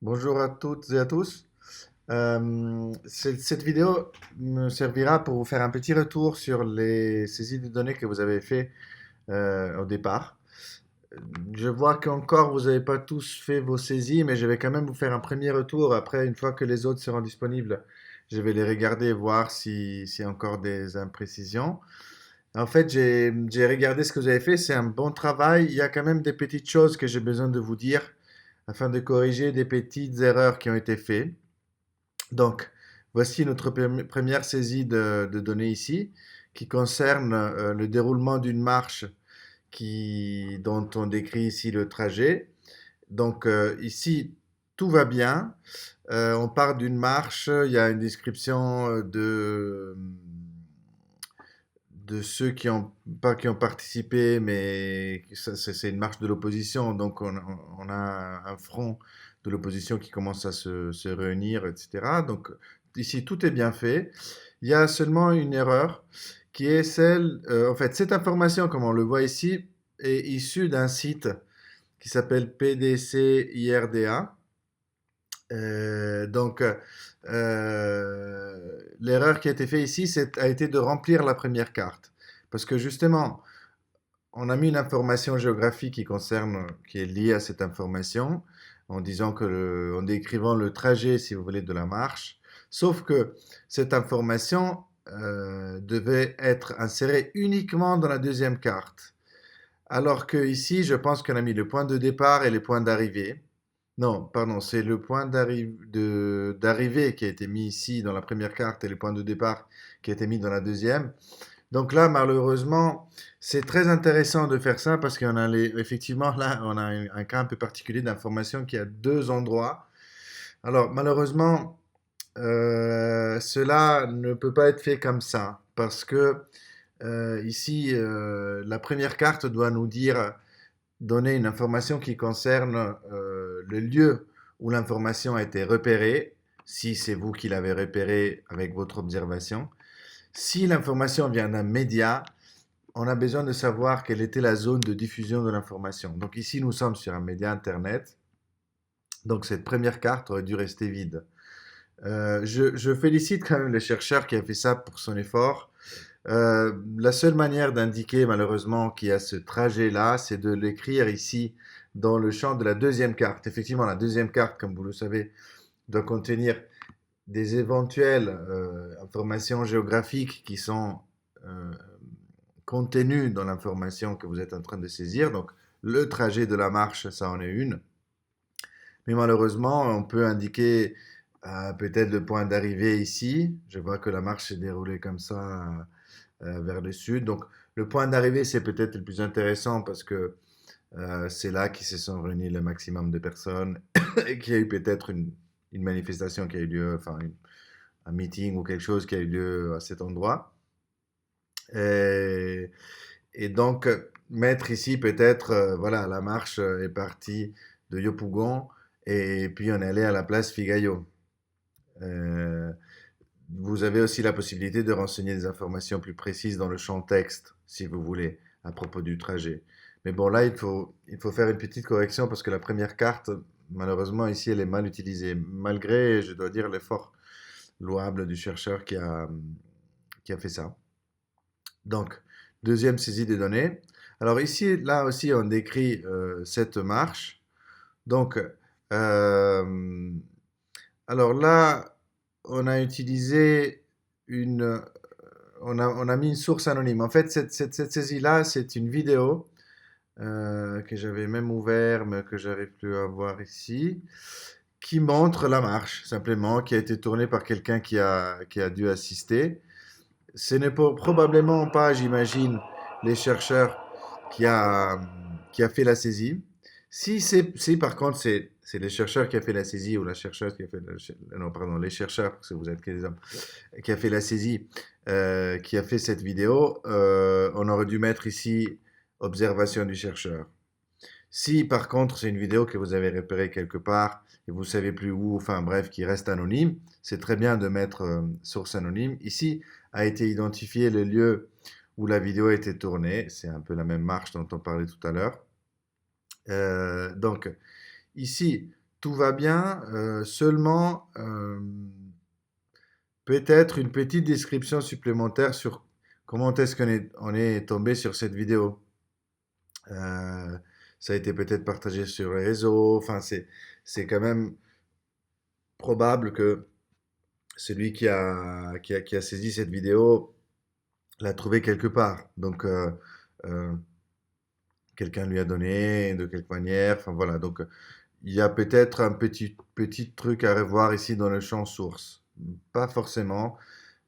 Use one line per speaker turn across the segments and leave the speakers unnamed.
Bonjour à toutes et à tous. Cette vidéo me servira pour vous faire un petit retour sur les saisies de données que vous avez fait au départ. Je vois qu'encore vous n'avez pas tous fait vos saisies, mais je vais quand même vous faire un premier retour. Après, une fois que les autres seront disponibles, je vais les regarder et voir s'il y a encore des imprécisions. En fait, j'ai regardé ce que vous avez fait, c'est un bon travail. Il y a quand même des petites choses que j'ai besoin de vous dire afin de corriger des petites erreurs qui ont été faites. Donc, voici notre première saisie de données ici, qui concerne le déroulement d'une marche dont on décrit ici le trajet. Donc, ici, tout va bien. On part d'une marche, il y a une description de ceux qui ont, pas qui ont participé, mais c'est une marche de l'opposition. Donc, on a un front de l'opposition qui commence à se réunir, etc. Donc, ici, tout est bien fait. Il y a seulement une erreur qui est celle, en fait, cette information, comme on le voit ici, est issue d'un site qui s'appelle PDC-IRDA. L'erreur qui a été faite ici, a été de remplir la première carte. Parce que justement, on a mis une information géographique qui est liée à cette information, en disant en décrivant le trajet, si vous voulez, de la marche. Sauf que cette information devait être insérée uniquement dans la deuxième carte. Alors que ici, je pense qu'on a mis le point de départ et les points d'arrivée. Non, pardon, c'est le point d'arrivée qui a été mis ici dans la première carte et le point de départ qui a été mis dans la deuxième. Donc là, malheureusement, c'est très intéressant de faire ça parce qu'on a effectivement là, on a un cas un peu particulier d'information qui a deux endroits. Alors malheureusement, cela ne peut pas être fait comme ça parce que ici, la première carte doit nous dire donner une information qui concerne le lieu où l'information a été repérée, si c'est vous qui l'avez repérée avec votre observation. Si l'information vient d'un média, on a besoin de savoir quelle était la zone de diffusion de l'information. Donc ici, nous sommes sur un média Internet. Donc cette première carte aurait dû rester vide. Je félicite quand même le chercheur qui a fait ça pour son effort. La seule manière d'indiquer malheureusement qu'il y a ce trajet-là, c'est de l'écrire ici dans le champ de la deuxième carte. Effectivement, la deuxième carte, comme vous le savez, doit contenir des éventuelles informations géographiques qui sont euh, contenues dans l'information que vous êtes en train de saisir. Donc, le trajet de la marche, ça en est une. Mais malheureusement, on peut indiquer peut-être le point d'arrivée ici. Je vois que la marche s'est déroulée comme ça vers le sud. Donc, le point d'arrivée, c'est peut-être le plus intéressant parce que c'est là qu'ils se sont réunis le maximum de personnes et qu'il y a eu peut-être une manifestation qui a eu lieu, enfin un meeting ou quelque chose qui a eu lieu à cet endroit. Et, et donc, mettre ici peut-être, voilà, la marche est partie de Yopougon et puis on est allé à la place Figayo. Euh, Vous avez aussi la possibilité de renseigner des informations plus précises dans le champ texte, si vous voulez, à propos du trajet. Mais bon, là, il faut faire une petite correction parce que la première carte, malheureusement, ici, elle est mal utilisée, malgré, je dois dire, l'effort louable du chercheur qui a fait ça. Donc, deuxième saisie des données. Alors ici, là aussi, on décrit cette marche. Donc, euh, alors là, on a utilisé une, on a mis une source anonyme. En fait, cette saisie-là, c'est une vidéo que j'avais même ouvert, mais que j'arrive plus à voir ici, qui montre la marche, simplement, qui a été tournée par quelqu'un qui a dû assister. Ce n'est probablement pas, j'imagine, les chercheurs qui a, qui a fait la saisie. Si par contre c'est les chercheurs qui a fait la saisie ou la chercheuse qui a fait non pardon les chercheurs parce que vous êtes que des hommes qui a fait la saisie qui a fait cette vidéo, on aurait dû mettre ici observation du chercheur. Si par contre c'est une vidéo que vous avez repérée quelque part et vous savez plus où, enfin bref, qui reste anonyme, c'est très bien de mettre source anonyme. Ici a été identifié le lieu où la vidéo a été tournée. C'est un peu la même marche dont on parlait tout à l'heure. Donc ici, tout va bien, seulement peut-être une petite description supplémentaire sur comment est-ce on est tombé sur cette vidéo. Euh, Ça a été peut-être partagé sur les réseaux. Enfin, c'est quand même probable que celui qui a saisi cette vidéo l'a trouvé quelque part. Donc, euh, quelqu'un lui a donné de quelque manière. Enfin, voilà. Donc, il y a peut-être un petit truc à revoir ici dans le champ source. Pas forcément,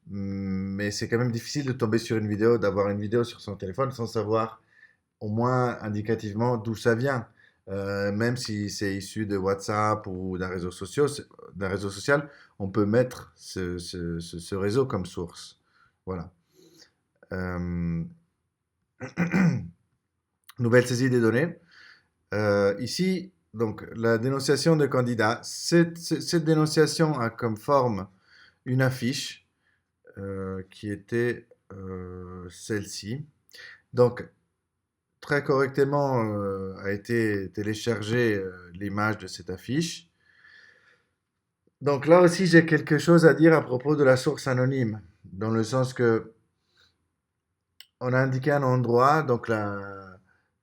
mais c'est quand même difficile de tomber sur une vidéo, d'avoir une vidéo sur son téléphone sans savoir au moins indicativement d'où ça vient. Même si c'est issu de WhatsApp ou d'un réseau social, on peut mettre ce réseau comme source. Voilà. Euh, Nouvelle saisie des données. Ici, donc, la dénonciation de candidat. Cette dénonciation a comme forme une affiche qui était celle-ci. Donc, très correctement a été téléchargée l'image de cette affiche. Donc là aussi, j'ai quelque chose à dire à propos de la source anonyme, dans le sens que on a indiqué un endroit, donc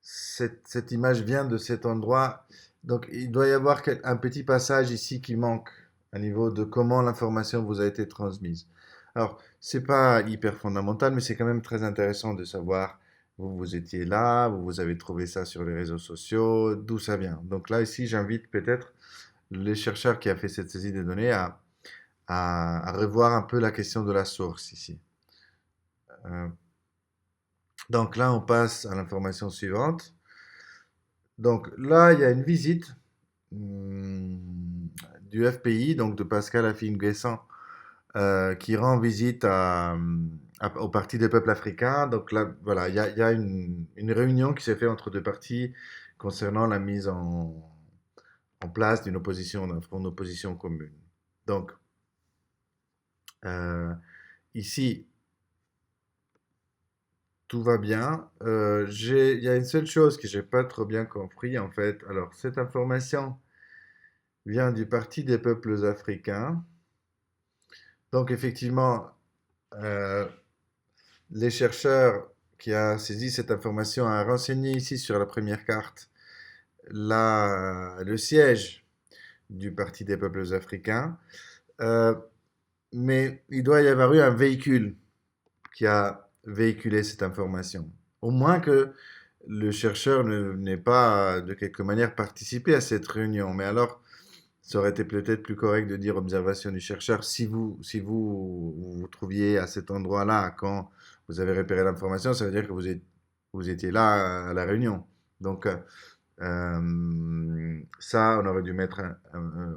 cette image vient de cet endroit, donc il doit y avoir un petit passage ici qui manque à niveau de comment l'information vous a été transmise. Alors, c'est pas hyper fondamental, mais c'est quand même très intéressant de savoir vous étiez là, vous avez trouvé ça sur les réseaux sociaux, d'où ça vient. Donc là, ici, j'invite peut-être les chercheurs qui a fait cette saisie des données à revoir un peu la question de la source ici. Euh, donc là, on passe à l'information suivante. Donc là, il y a une visite du FPI, donc de Pascal Affi-N'Guessan, qui rend visite au Parti des peuples africains. Donc là, voilà, il y a une réunion qui s'est faite entre deux partis concernant la mise en place d'une opposition, d'un front d'opposition commune. Donc, euh, ici, tout va bien. Il y a une seule chose que j'ai pas trop bien compris en fait. Alors, cette information vient du Parti des peuples africains. Donc, effectivement, euh, les chercheurs qui ont saisi cette information ont renseigné ici sur la première carte le siège du Parti des peuples africains. Euh, mais il doit y avoir eu un véhicule qui a véhiculé cette information. Au moins que le chercheur n'ait pas de quelque manière participé à cette réunion. Mais alors, ça aurait été peut-être plus correct de dire observation du chercheur si vous trouviez à cet endroit-là quand vous avez repéré l'information, ça veut dire que vous étiez là à la réunion. Donc, ça, on aurait dû mettre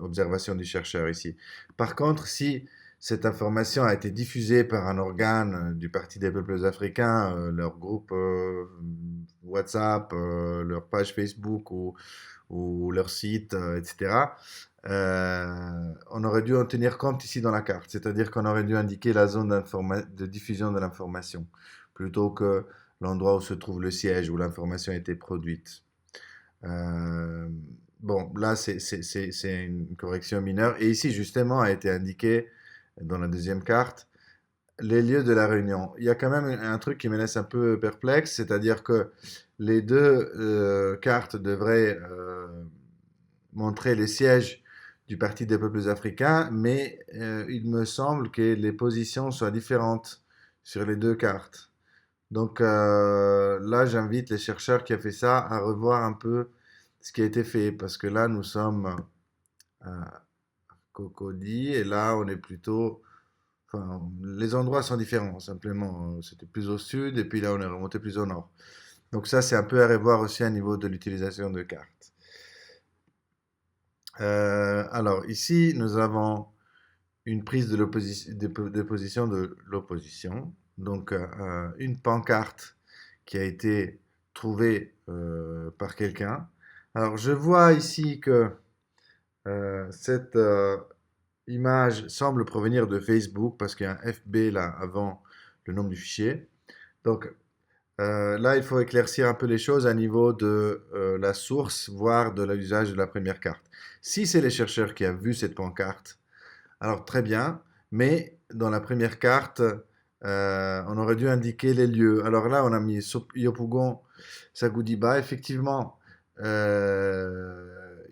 observation du chercheur ici. Par contre, si cette information a été diffusée par un organe du Parti des peuples africains, leur groupe WhatsApp, leur page Facebook ou leur site, etc., on aurait dû en tenir compte ici dans la carte. C'est-à-dire qu'on aurait dû indiquer la zone de diffusion de l'information plutôt que l'endroit où se trouve le siège où l'information a été produite. Euh, bon, là, c'est une correction mineure. Et ici, justement, a été indiqué dans la deuxième carte les lieux de la réunion. Il y a quand même un truc qui me laisse un peu perplexe, c'est-à-dire que les deux cartes devraient montrer les sièges du Parti des peuples africains, mais il me semble que les positions soient différentes sur les deux cartes. Donc là, j'invite les chercheurs qui ont fait ça à revoir un peu ce qui a été fait, parce que là, nous sommes à Cocody, et là, on est plutôt... Enfin, les endroits sont différents, simplement. C'était plus au sud, et puis là, on est remonté plus au nord. Donc ça, c'est un peu à revoir aussi à niveau de l'utilisation de cartes. Alors, ici, nous avons une prise de position de l'opposition. Donc, une pancarte qui a été trouvée par quelqu'un. Alors, je vois ici que cette image semble provenir de Facebook parce qu'il y a un FB là avant le nom du fichier. Donc, Là, il faut éclaircir un peu les choses à niveau de la source, voire de l'usage de la première carte. Si c'est les chercheurs qui ont vu cette pancarte, alors très bien, mais dans la première carte, on aurait dû indiquer les lieux. Alors là, on a mis Yopougon, Sagoudiba. Effectivement, il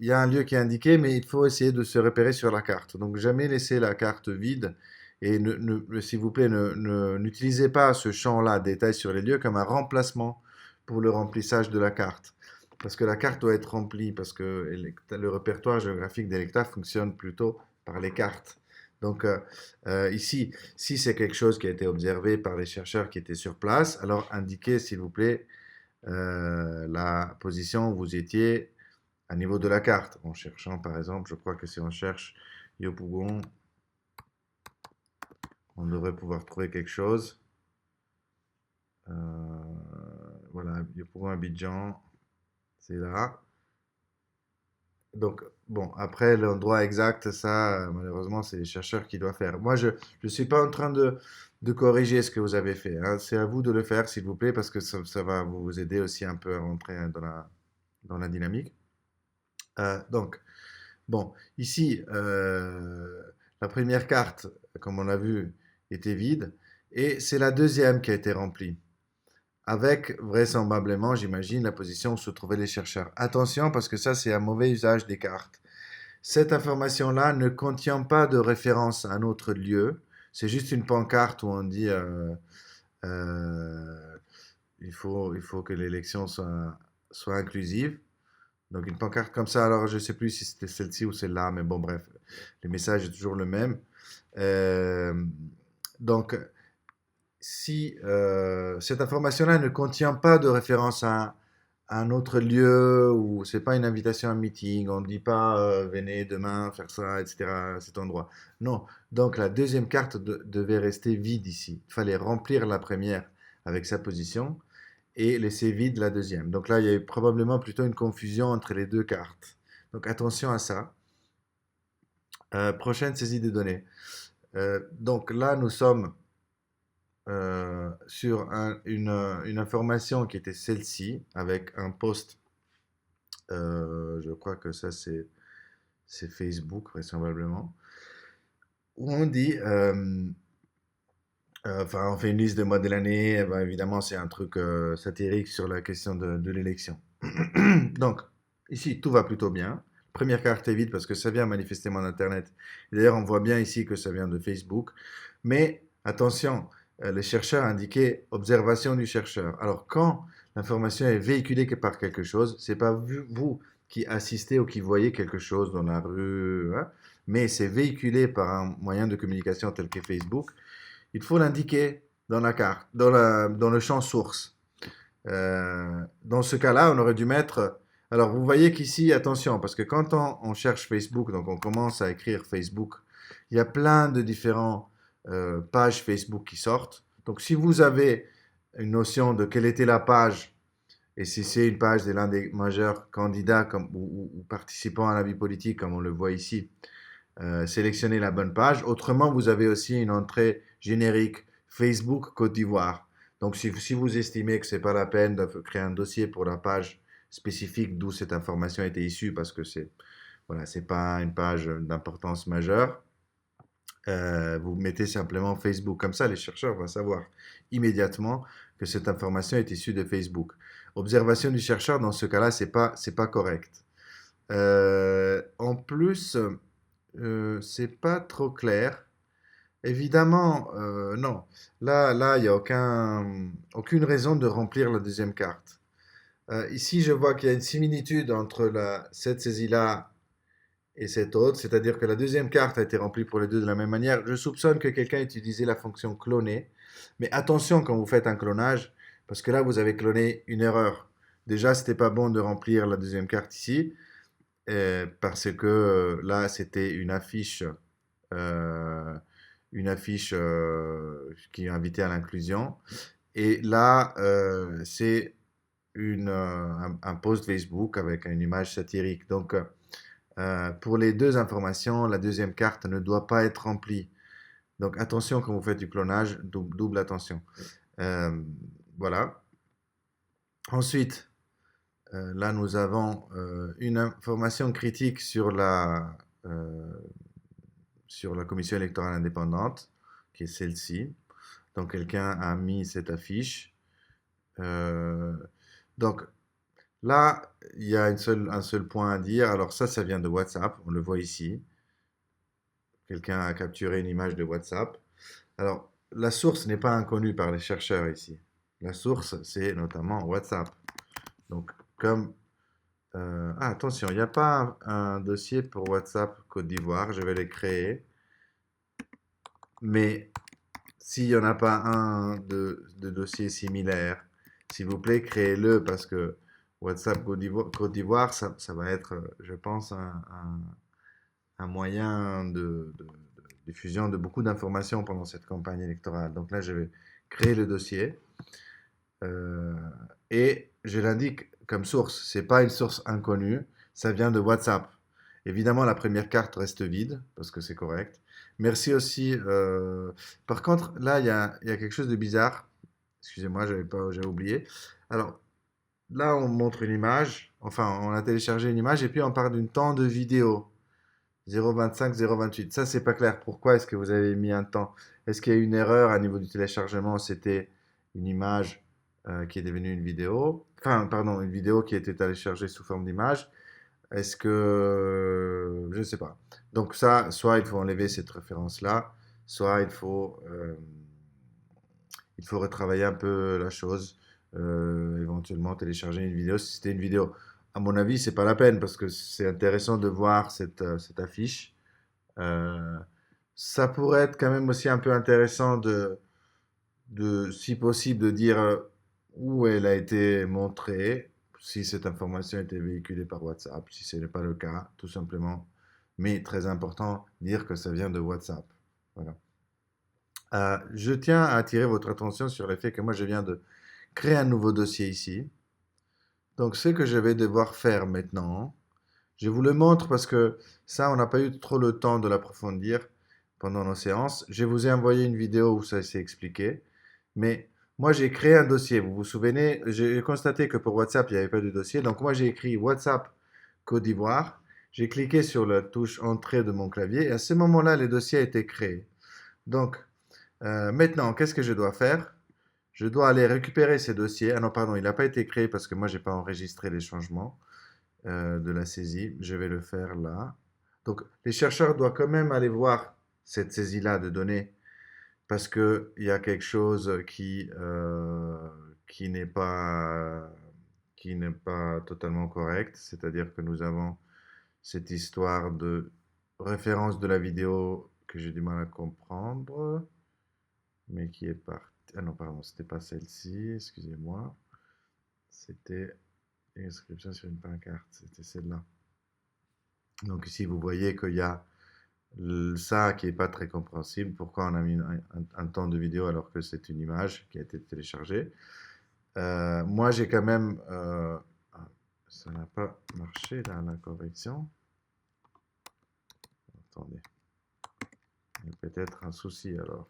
y a un lieu qui est indiqué, mais il faut essayer de se repérer sur la carte. Donc jamais laisser la carte vide et s'il vous plaît, n'utilisez pas ce champ-là, détail sur les lieux, comme un remplacement pour le remplissage de la carte. Parce que la carte doit être remplie, parce que le répertoire géographique d'Electa fonctionne plutôt par les cartes. Donc ici, si c'est quelque chose qui a été observé par les chercheurs qui étaient sur place, alors indiquez s'il vous plaît la position où vous étiez à niveau de la carte. En cherchant par exemple, je crois que si on cherche Yopougon, on devrait pouvoir trouver quelque chose. Euh, voilà, Yopougon Abidjan, c'est là. Donc, bon, après, l'endroit exact, ça, malheureusement, c'est les chercheurs qui doivent faire. Moi, je ne suis pas en train de corriger ce que vous avez fait, hein. C'est à vous de le faire, s'il vous plaît, parce que ça va vous aider aussi un peu à rentrer dans la dynamique. Donc, bon, ici, la première carte, comme on l'a vu, était vide, et c'est la deuxième qui a été remplie, avec vraisemblablement, j'imagine, la position où se trouvaient les chercheurs. Attention, parce que ça, c'est un mauvais usage des cartes. Cette information-là ne contient pas de référence à un autre lieu. C'est juste une pancarte où on dit euh, il faut que l'élection soit inclusive. Donc une pancarte comme ça, alors je ne sais plus si c'était celle-ci ou celle-là, mais bon bref, le message est toujours le même. Euh, donc si cette information-là ne contient pas de référence à un autre lieu ou c'est pas une invitation à un meeting, on ne dit pas venez demain faire ça, etc. à cet endroit. Non. Donc la deuxième carte devait rester vide ici. Il fallait remplir la première avec sa position et laisser vide la deuxième. Donc là, il y a eu probablement plutôt une confusion entre les deux cartes. Donc attention à ça. Prochaine saisie des données. Donc là, nous sommes sur une information qui était celle-ci, avec un post, je crois que ça c'est Facebook vraisemblablement, où on dit, enfin on fait une liste de mois de l'année, eh ben, évidemment c'est un truc satirique sur la question de l'élection. Donc ici tout va plutôt bien. Première carte est vide parce que ça vient manifestement d'Internet. D'ailleurs on voit bien ici que ça vient de Facebook. Mais attention, les chercheurs indiquaient observation du chercheur. Alors quand l'information est véhiculée par quelque chose, c'est pas vous qui assistez ou qui voyez quelque chose dans la rue, hein, mais c'est véhiculé par un moyen de communication tel que Facebook. Il faut l'indiquer dans la carte, dans le champ source. Dans ce cas-là, on aurait dû mettre. Alors, vous voyez qu'ici, attention, parce que quand on cherche Facebook, donc on commence à écrire Facebook, il y a plein de différentes pages Facebook qui sortent. Donc, si vous avez une notion de quelle était la page, et si c'est une page de l'un des majeurs candidats ou participants à la vie politique, comme on le voit ici, sélectionnez la bonne page. Autrement, vous avez aussi une entrée générique Facebook Côte d'Ivoire. Donc, si vous estimez que ce n'est pas la peine de créer un dossier pour la page spécifique d'où cette information a été issue, parce que c'est pas une page d'importance majeure, vous mettez simplement Facebook. Comme ça, les chercheurs vont savoir immédiatement que cette information est issue de Facebook. Observation du chercheur, dans ce cas-là, c'est pas correct. En plus, c'est pas trop clair. Évidemment, non. Là, il n'y a aucune raison de remplir la deuxième carte. Ici, je vois qu'il y a une similitude entre cette saisie-là et cette autre, c'est-à-dire que la deuxième carte a été remplie pour les deux de la même manière. Je soupçonne que quelqu'un a utilisé la fonction cloner, mais attention quand vous faites un clonage, parce que là, vous avez cloné une erreur. Déjà, c'était pas bon de remplir la deuxième carte ici, parce que là, c'était euh, une affiche qui invitait à l'inclusion. Et là, c'est un post Facebook avec une image satirique. Donc, pour les deux informations, la deuxième carte ne doit pas être remplie. Donc, attention quand vous faites du clonage, double attention. Euh, voilà. Ensuite, là, nous avons une information critique euh, sur la commission électorale indépendante, qui est celle-ci. Donc, quelqu'un a mis cette affiche. Euh, donc, là, il y a un seul point à dire. Alors, ça vient de WhatsApp. On le voit ici. Quelqu'un a capturé une image de WhatsApp. Alors, la source n'est pas inconnue par les chercheurs ici. La source, c'est notamment WhatsApp. Donc, comme attention, il n'y a pas un dossier pour WhatsApp Côte d'Ivoire. Je vais le créer. Mais s'il n'y en a pas un de dossier similaire, s'il vous plaît, créez-le parce que WhatsApp Côte d'Ivoire, ça va être, je pense, un moyen de diffusion de beaucoup d'informations pendant cette campagne électorale. Donc là, je vais créer le dossier euh, et je l'indique comme source. C'est pas une source inconnue, ça vient de WhatsApp. Évidemment, la première carte reste vide parce que c'est correct. Merci aussi. Par contre, là, il y a quelque chose de bizarre. Excusez-moi, j'avais oublié. Alors, là, on montre une image. Enfin, on a téléchargé une image et puis on parle d'une temps de vidéo. 0,25, 0,28. Ça, c'est pas clair. Pourquoi est-ce que vous avez mis un temps? Est-ce qu'il y a eu une erreur à niveau du téléchargement? C'était une image qui est devenue une vidéo. Enfin, pardon, une vidéo qui a été téléchargée sous forme d'image. Est-ce que... Je ne sais pas. Donc ça, soit il faut enlever cette référence-là, soit il faut retravailler un peu la chose, éventuellement télécharger une vidéo si c'était une vidéo. À mon avis, c'est pas la peine parce que c'est intéressant de voir cette affiche. Euh, Ça pourrait être quand même aussi un peu intéressant si possible, de dire où elle a été montrée, si cette information a été véhiculée par WhatsApp, si ce n'est pas le cas, tout simplement. Mais très important, dire que ça vient de WhatsApp. Voilà. Je tiens à attirer votre attention sur le fait que moi, je viens de créer un nouveau dossier ici. Donc, ce que je vais devoir faire maintenant, je vous le montre parce que ça, on n'a pas eu trop le temps de l'approfondir pendant nos séances. Je vous ai envoyé une vidéo où ça s'est expliqué. Mais moi, j'ai créé un dossier. Vous vous souvenez, j'ai constaté que pour WhatsApp, il n'y avait pas de dossier. Donc, moi, j'ai écrit WhatsApp Côte d'Ivoire. J'ai cliqué sur la touche Entrée de mon clavier. Et à ce moment-là, le dossier a été créé. Donc, maintenant, qu'est-ce que je dois faire? Je dois aller récupérer ces dossiers. Ah non, pardon, il n'a pas été créé parce que moi, je n'ai pas enregistré les changements de la saisie. Je vais le faire là. Donc, les chercheurs doivent quand même aller voir cette saisie-là de données parce qu'il y a quelque chose qui n'est pas, qui n'est pas totalement correct. C'est-à-dire que nous avons cette histoire de référence de la vidéo que j'ai du mal à comprendre, mais qui est partie. Ah non, pardon, c'était pas celle-ci, excusez-moi. C'était une inscription sur une pancarte, c'était celle-là. Donc ici, vous voyez qu'il y a ça qui n'est pas très compréhensible. Pourquoi on a mis un temps de vidéo alors que c'est une image qui a été téléchargée? Moi, j'ai quand même... ça n'a pas marché là, la correction. Attendez. Il y a peut-être un souci alors.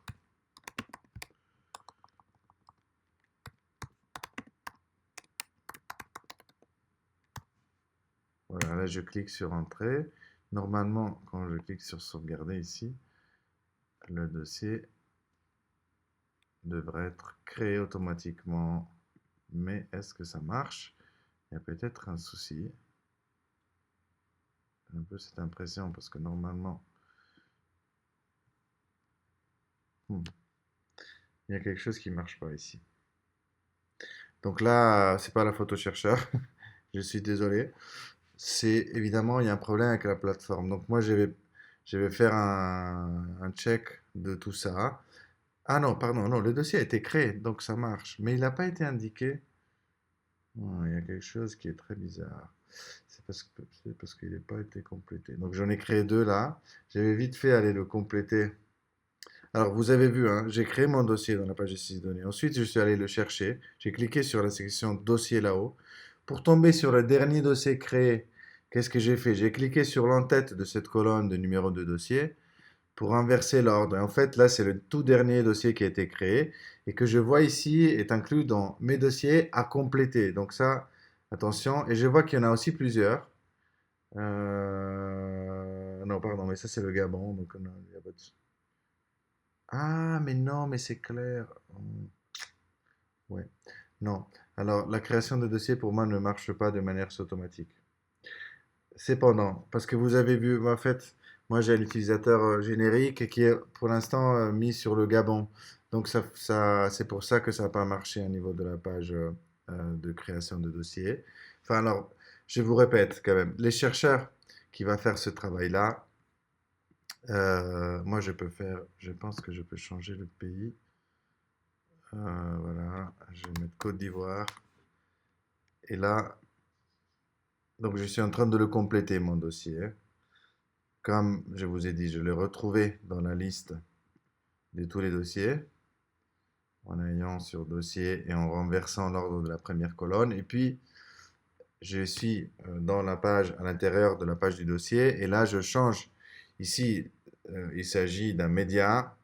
Voilà, là je clique sur Entrée. Normalement, quand je clique sur Sauvegarder ici, le dossier devrait être créé automatiquement. Mais est-ce que ça marche? Il y a peut-être un souci. Un peu cette impression parce que normalement, il y a quelque chose qui ne marche pas ici. Donc là, c'est pas la photo chercheur. Je suis désolé. C'est évidemment, il y a un problème avec la plateforme. Donc moi, je vais faire un check de tout ça. Ah non, pardon, non, le dossier a été créé, donc ça marche. Mais il n'a pas été indiqué. Il y a quelque chose qui est très bizarre. C'est parce qu'il n'a pas été complété. Donc j'en ai créé deux là. J'avais vite fait aller le compléter. Alors vous avez vu, hein, j'ai créé mon dossier dans la page de saisie de données. Ensuite, je suis allé le chercher. J'ai cliqué sur la section dossier là-haut. Pour tomber sur le dernier dossier créé, qu'est-ce que j'ai fait? J'ai cliqué sur l'entête de cette colonne de numéro de dossier. pour inverser l'ordre. Et en fait, là, c'est le tout dernier dossier qui a été créé et que je vois ici est inclus dans mes dossiers à compléter. Donc ça, attention. Et je vois qu'il y en a aussi plusieurs. Non, pardon, mais ça, c'est le Gabon. Donc, il y a pas Ah, mais non, mais c'est clair. Ouais. Non. Alors, la création de dossiers, pour moi, ne marche pas de manière automatique. Cependant, parce que vous avez vu, en fait, moi j'ai l'utilisateur générique qui est pour l'instant mis sur le Gabon. Donc c'est pour ça que ça n'a pas marché au niveau de la page de création de dossier. Enfin alors, je vous répète quand même, les chercheurs qui vont faire ce travail-là, moi je pense que je peux changer le pays. Voilà, je vais mettre Côte d'Ivoire. Et là, donc je suis en train de le compléter, mon dossier. Comme je vous ai dit, je l'ai retrouvé dans la liste de tous les dossiers, en ayant sur dossier et en renversant l'ordre de la première colonne. Et puis, je suis dans la page, à l'intérieur de la page du dossier, et là, je change. Ici, il s'agit d'un média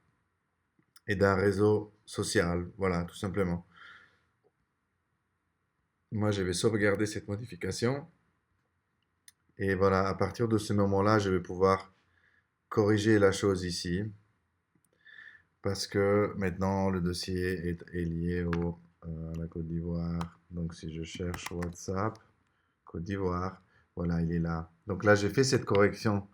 et d'un réseau social. Voilà, tout simplement. Moi, je vais sauvegarder cette modification. Et voilà, à partir de ce moment-là, je vais pouvoir corriger la chose ici. Parce que maintenant, le dossier est lié à la Côte d'Ivoire. Donc, si je cherche WhatsApp, Côte d'Ivoire, voilà, il est là. Donc là, j'ai fait cette correction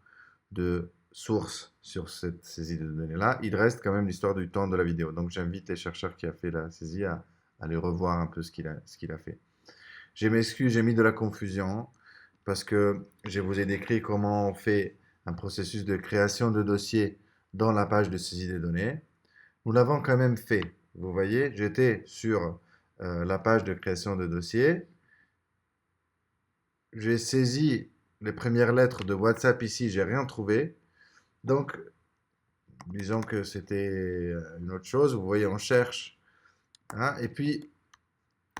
de source sur cette saisie de données-là. Il reste quand même l'histoire du temps de la vidéo. Donc, j'invite les chercheurs qui ont fait la saisie à aller revoir un peu ce qu'il a fait. Je m'excuse, j'ai mis de la confusion parce que je vous ai décrit comment on fait un processus de création de dossier dans la page de saisie des données. Nous l'avons quand même fait. Vous voyez, j'étais sur la page de création de dossier. J'ai saisi les premières lettres de WhatsApp ici, j'ai rien trouvé. Donc, disons que c'était une autre chose. Vous voyez, on cherche, hein. Et puis,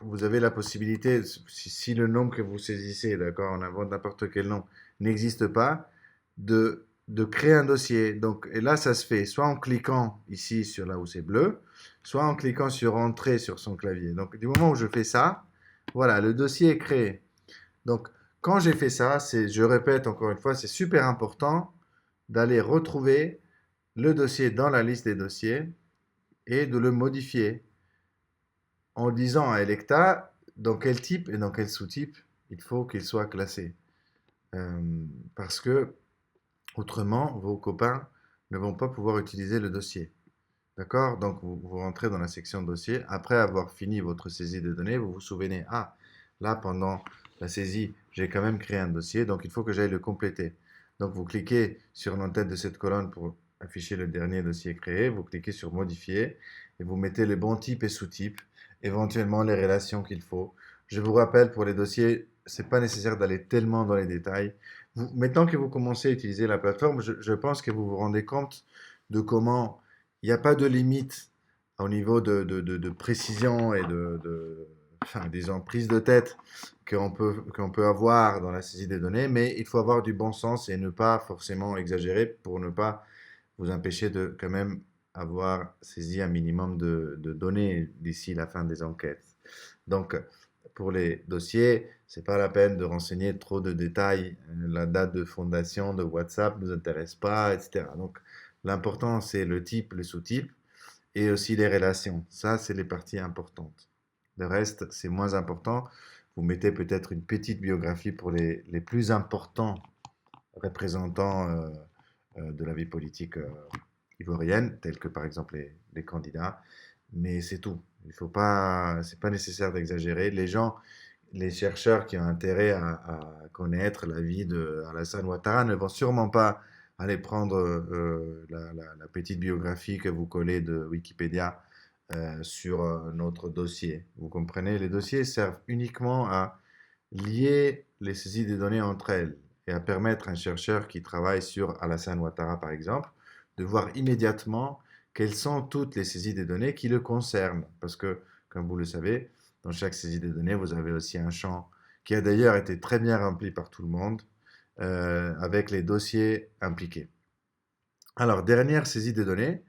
vous avez la possibilité, si le nom que vous saisissez, d'accord, on invente n'importe quel nom, n'existe pas, de créer un dossier. Donc, et là, ça se fait soit en cliquant ici sur là où c'est bleu, soit en cliquant sur Entrée sur son clavier. Donc, du moment où je fais ça, voilà, le dossier est créé. Donc, quand j'ai fait ça, je répète encore une fois, c'est super important d'aller retrouver le dossier dans la liste des dossiers et de le modifier en disant à Electa dans quel type et dans quel sous-type il faut qu'il soit classé. Euh, Parce que autrement, vos copains ne vont pas pouvoir utiliser le dossier. D'accord? Donc, vous rentrez dans la section dossier. Après avoir fini votre saisie de données, vous vous souvenez, ah, là, pendant la saisie, j'ai quand même créé un dossier, donc il faut que j'aille le compléter. Donc, vous cliquez sur l'entête de cette colonne pour afficher le dernier dossier créé. Vous cliquez sur modifier et vous mettez les bons types et sous-types, éventuellement les relations qu'il faut. Je vous rappelle, pour les dossiers, c'est pas nécessaire d'aller tellement dans les détails. Maintenant que vous commencez à utiliser la plateforme, je pense que vous vous rendez compte de comment il n'y a pas de limite au niveau de précision et enfin, disons, prise de tête qu'on peut avoir dans la saisie des données, mais il faut avoir du bon sens et ne pas forcément exagérer pour ne pas vous empêcher de quand même avoir saisi un minimum de données d'ici la fin des enquêtes. Donc, pour les dossiers, c'est pas la peine de renseigner trop de détails. La date de fondation de WhatsApp ne nous intéresse pas, etc. Donc, l'important, c'est le type, le sous-type et aussi les relations. Ça, c'est les parties importantes. Le reste, c'est moins important. Vous mettez peut-être une petite biographie pour les plus importants représentants de la vie politique ivoirienne, tels que par exemple les candidats, mais c'est tout. Il faut pas, c'est pas nécessaire d'exagérer. Les gens, les chercheurs qui ont intérêt à connaître la vie de Alassane Ouattara ne vont sûrement pas aller prendre la petite biographie que vous collez de Wikipédia sur notre dossier. Vous comprenez? Les dossiers servent uniquement à lier les saisies des données entre elles et à permettre à un chercheur qui travaille sur Alassane Ouattara, par exemple, de voir immédiatement quelles sont toutes les saisies des données qui le concernent. Parce que, comme vous le savez, dans chaque saisie des données, vous avez aussi un champ qui a d'ailleurs été très bien rempli par tout le monde, avec les dossiers impliqués. Alors, dernière saisie de données,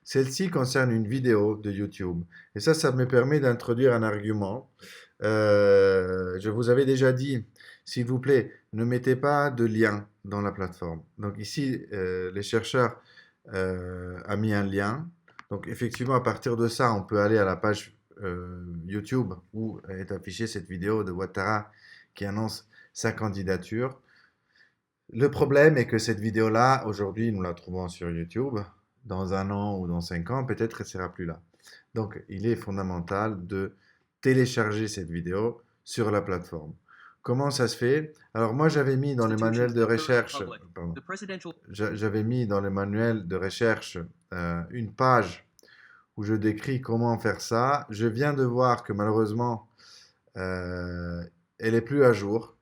celle-ci concerne une vidéo de YouTube. Et ça me permet d'introduire un argument. Je vous avais déjà dit, s'il vous plaît, ne mettez pas de lien dans la plateforme. Donc ici, les chercheurs a mis un lien. Donc effectivement, à partir de ça, on peut aller à la page YouTube où est affichée cette vidéo de Ouattara qui annonce sa candidature. Le problème est que cette vidéo-là, aujourd'hui, nous la trouvons sur YouTube. Dans un an ou dans 5 ans, peut-être elle ne sera plus là. Donc, il est fondamental de télécharger cette vidéo sur la plateforme. Comment ça se fait? Alors, moi, j'avais mis dans le manuel de recherche, pardon, j'avais mis dans le manuel de recherche une page où je décris comment faire ça. Je viens de voir que malheureusement, euh, elle est plus à jour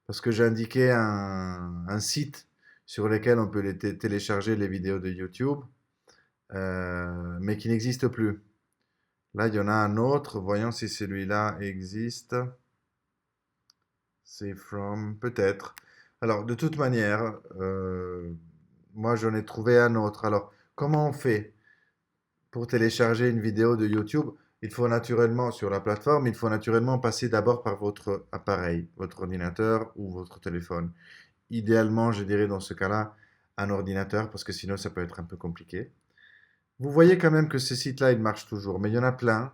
parce que j'ai indiqué un site sur lequel on peut télécharger les vidéos de YouTube, mais qui n'existe plus. Là, il y en a un autre. Voyons si celui-là existe. C'est from, peut-être. Alors, de toute manière, moi, j'en ai trouvé un autre. Alors, comment on fait pour télécharger une vidéo de YouTube? Il faut naturellement, sur la plateforme, il faut naturellement passer d'abord par votre appareil, votre ordinateur ou votre téléphone. Idéalement, je dirais dans ce cas-là, un ordinateur, parce que sinon, ça peut être un peu compliqué. Vous voyez quand même que ce site-là, il marche toujours, mais il y en a plein.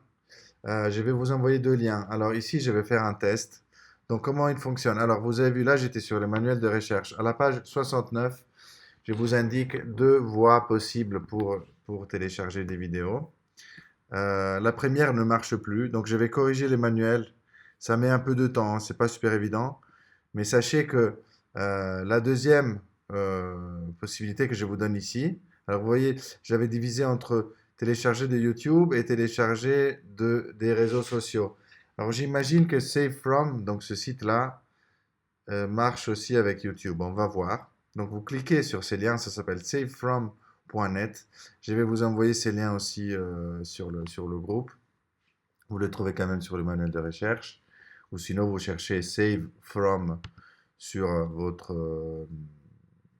Je vais vous envoyer deux liens. Alors ici, je vais faire un test. Donc comment il fonctionne? Alors vous avez vu là, j'étais sur le manuel de recherche. À la page 69, je vous indique deux voies possibles pour télécharger des vidéos. La première ne marche plus, donc je vais corriger les manuels. Ça met un peu de temps, hein, c'est pas super évident. Mais sachez que la deuxième possibilité que je vous donne ici, alors vous voyez, j'avais divisé entre télécharger de YouTube et télécharger des réseaux sociaux. Alors j'imagine que Save From, donc ce site-là, marche aussi avec YouTube. On va voir. Donc vous cliquez sur ces liens, ça s'appelle savefrom.net. Je vais vous envoyer ces liens aussi sur le groupe. Vous les trouvez quand même sur le manuel de recherche. Ou sinon, vous cherchez Save From sur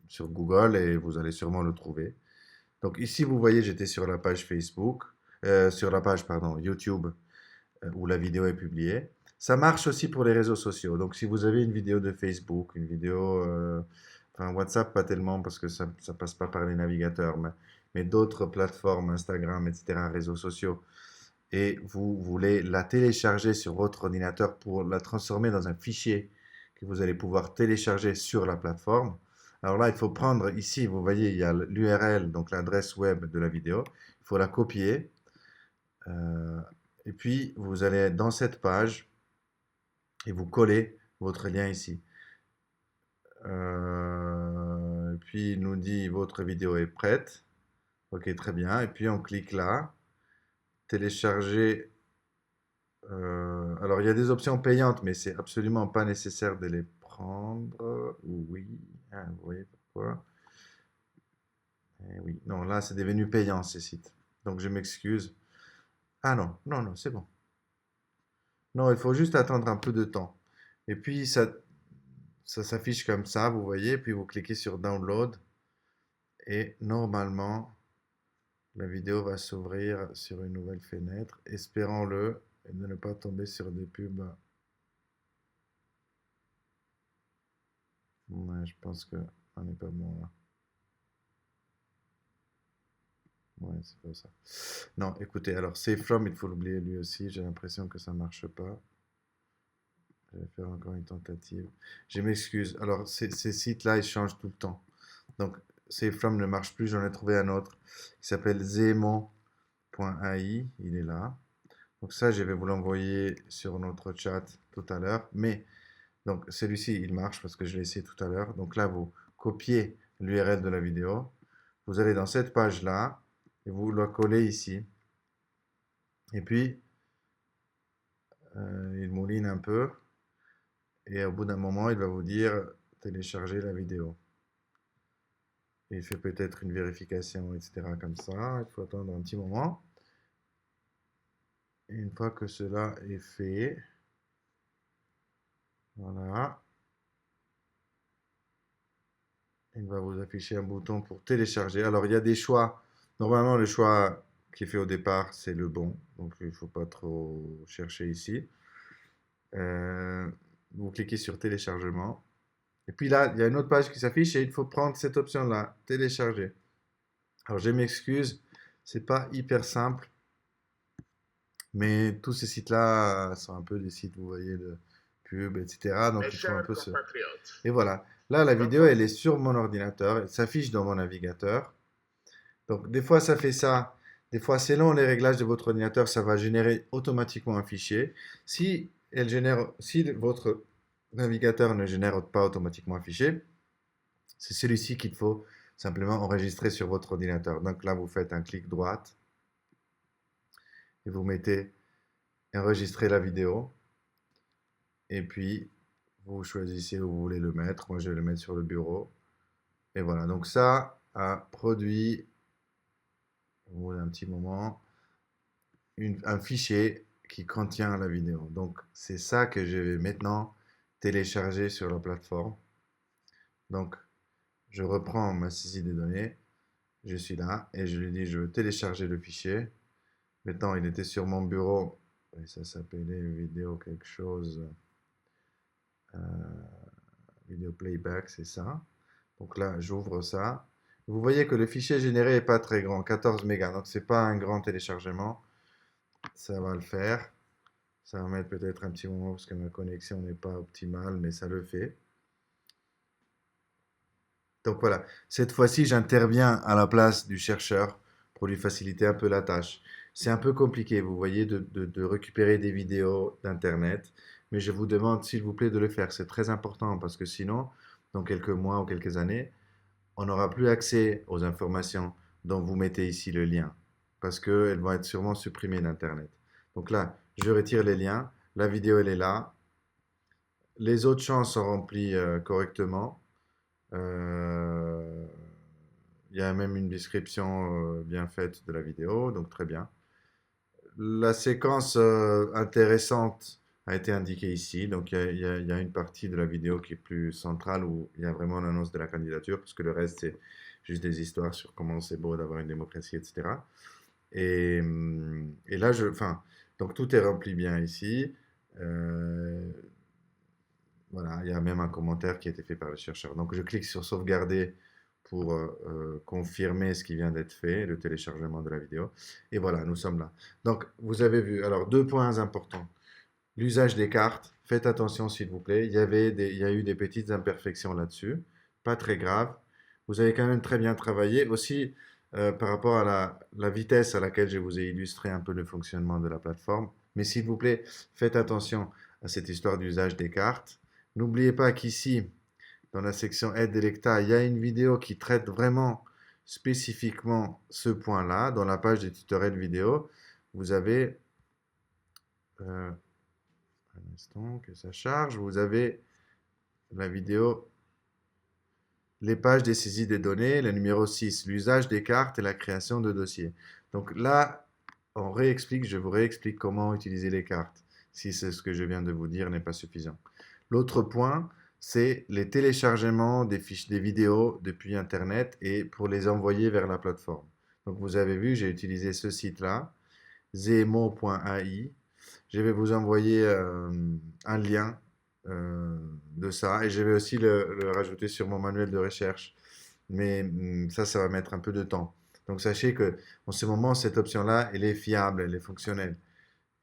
sur Google et vous allez sûrement le trouver. Donc ici, vous voyez, j'étais sur la page Facebook, sur la page, pardon, YouTube où la vidéo est publiée. Ça marche aussi pour les réseaux sociaux. Donc si vous avez une vidéo de Facebook, une vidéo, enfin WhatsApp pas tellement parce que ça passe pas par les navigateurs, mais d'autres plateformes, Instagram, etc., réseaux sociaux, et vous voulez la télécharger sur votre ordinateur pour la transformer dans un fichier que vous allez pouvoir télécharger sur la plateforme. Alors là, il faut prendre ici, vous voyez, il y a l'URL, donc l'adresse web de la vidéo. Il faut la copier. euh, et puis, vous allez dans cette page et vous collez votre lien ici. Et puis, il nous dit votre vidéo est prête. Ok, très bien. Et puis, on clique là. Télécharger. Alors, il y a des options payantes, mais c'est absolument pas nécessaire de les prendre. Oui, ah, vous voyez pourquoi. Eh oui, non, là, c'est devenu payant ces sites. Donc, je m'excuse. Ah non, non, non, c'est bon. Non, il faut juste attendre un peu de temps. Et puis, ça s'affiche comme ça, vous voyez. Puis, vous cliquez sur Download. Et normalement, la vidéo va s'ouvrir sur une nouvelle fenêtre. Espérons-le et de ne pas tomber sur des pubs. Ouais, je pense que on n'est pas bon là. Ouais, c'est pas ça. Non, écoutez, alors Save From, il faut l'oublier lui aussi. J'ai l'impression que ça marche pas. Je vais faire encore une tentative. Je m'excuse. Alors, ces sites-là, ils changent tout le temps. Donc, Save From ne marche plus. J'en ai trouvé un autre qui s'appelle Zemo.ai. Il est là. Donc, ça, je vais vous l'envoyer sur notre chat tout à l'heure. Mais, donc, celui-ci, il marche parce que je l'ai essayé tout à l'heure. Donc là, vous copiez l'URL de la vidéo. Vous allez dans cette page-là et vous la collez ici. Et puis, il mouline un peu. Et au bout d'un moment, il va vous dire télécharger la vidéo. Et il fait peut-être une vérification, etc. comme ça. Il faut attendre un petit moment. Et une fois que cela est fait, voilà. il va vous afficher un bouton pour télécharger. Alors, il y a des choix. Normalement, le choix qui est fait au départ, c'est le bon. Donc, il ne faut pas trop chercher ici. Euh, vous cliquez sur téléchargement. Et puis là, il y a une autre page qui s'affiche et il faut prendre cette option-là, télécharger. Alors, je m'excuse, c'est pas hyper simple, mais tous ces sites-là sont un peu des sites, vous voyez, de pub, etc. Donc,
Mes
il faut un
chers
peu se...
compatriotes,
Et voilà. Là, la vidéo,
votre
elle est sur mon ordinateur. Elle s'affiche dans mon navigateur. Donc, des fois, ça fait ça. Des fois, selon les réglages de votre ordinateur, ça va générer automatiquement un fichier. Si votre navigateur ne génère pas automatiquement un fichier, c'est celui-ci qu'il faut simplement enregistrer sur votre ordinateur. Donc là, vous faites un clic droite et vous mettez enregistrer la vidéo. Et puis, vous choisissez où vous voulez le mettre. Moi, je vais le mettre sur le bureau. Et voilà. Donc ça a produit, au bout d'un petit moment, un fichier qui contient la vidéo. Donc, c'est ça que je vais maintenant télécharger sur la plateforme. Donc, je reprends ma saisie des données. Je suis là et je lui dis je veux télécharger le fichier. Maintenant, il était sur mon bureau et ça s'appelait vidéo quelque chose, euh, vidéo playback, c'est ça. Donc là, j'ouvre ça. Vous voyez que le fichier généré n'est pas très grand, 14 mégas. Donc, c'est pas un grand téléchargement. Ça va le faire. Ça va mettre peut-être un petit moment parce que ma connexion n'est pas optimale, mais ça le fait. Donc voilà, cette fois-ci, j'interviens à la place du chercheur pour lui faciliter un peu la tâche. C'est un peu compliqué, vous voyez, de récupérer des vidéos d'Internet, mais je vous demande, s'il vous plaît, de le faire. C'est très important parce que sinon, dans quelques mois ou quelques années, on n'aura plus accès aux informations dont vous mettez ici le lien parce qu'elles vont être sûrement supprimées d'Internet. Donc là, je retire les liens, la vidéo, elle est là, les autres champs sont remplis correctement. Euh, Il y a même une description bien faite de la vidéo, donc très bien. La séquence intéressante a été indiquée ici. Donc il y a une partie de la vidéo qui est plus centrale où il y a vraiment l'annonce de la candidature, parce que le reste, c'est juste des histoires sur comment c'est beau d'avoir une démocratie, etc. Et là, enfin, donc tout est rempli bien ici. Euh, voilà, il y a même un commentaire qui a été fait par le chercheur. Donc je clique sur sauvegarder pour confirmer ce qui vient d'être fait, le téléchargement de la vidéo. Et voilà, nous sommes là. Donc vous avez vu, alors deux points importants. L'usage des cartes, faites attention s'il vous plaît. Il y a eu des petites imperfections là-dessus, pas très graves. Vous avez quand même très bien travaillé. Aussi, par rapport à la vitesse à laquelle je vous ai illustré un peu le fonctionnement de la plateforme. Mais s'il vous plaît, faites attention à cette histoire d'usage des cartes. N'oubliez pas qu'ici, dans la section aide et lecta, il y a une vidéo qui traite vraiment spécifiquement ce point-là. Dans la page des tutoriels vidéo, vous avez, un instant que ça charge, vous avez la vidéo, les pages des saisies des données, le numéro 6, l'usage des cartes et la création de dossiers. Donc là, je vous réexplique comment utiliser les cartes, si c'est ce que je viens de vous dire n'est pas suffisant. L'autre point, c'est les téléchargements des fiches, des vidéos depuis Internet et pour les envoyer vers la plateforme. Donc vous avez vu, j'ai utilisé ce site-là, zemo.ai. Je vais vous envoyer un lien euh, de ça et je vais aussi le rajouter sur mon manuel de recherche. Mais ça va mettre un peu de temps. Donc sachez que en ce moment, cette option-là, elle est fiable, elle est fonctionnelle.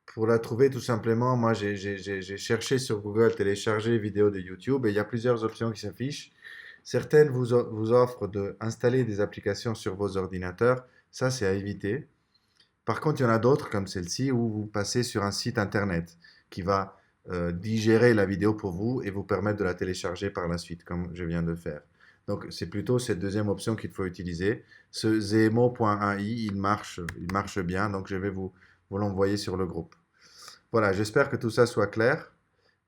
Pour la trouver, tout simplement, moi, j'ai cherché sur Google télécharger vidéos de YouTube et il y a plusieurs options qui s'affichent. Certaines vous offrent d'installer des applications sur vos ordinateurs. Ça, c'est à éviter. Par contre, il y en a d'autres comme celle-ci où vous passez sur un site internet qui va digérer la vidéo pour vous et vous permettre de la télécharger par la suite, comme je viens de faire. Donc, c'est plutôt cette deuxième option qu'il faut utiliser. Ce zemo.ai, il marche bien, donc je vais vous l'envoyer sur le groupe. Voilà, j'espère que tout ça soit clair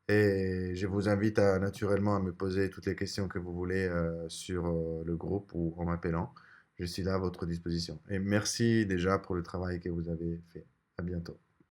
et je vous invite naturellement à me poser toutes les questions que vous voulez sur le groupe ou en m'appelant. Je suis là à votre disposition. Et merci déjà pour le travail que vous avez fait. À bientôt.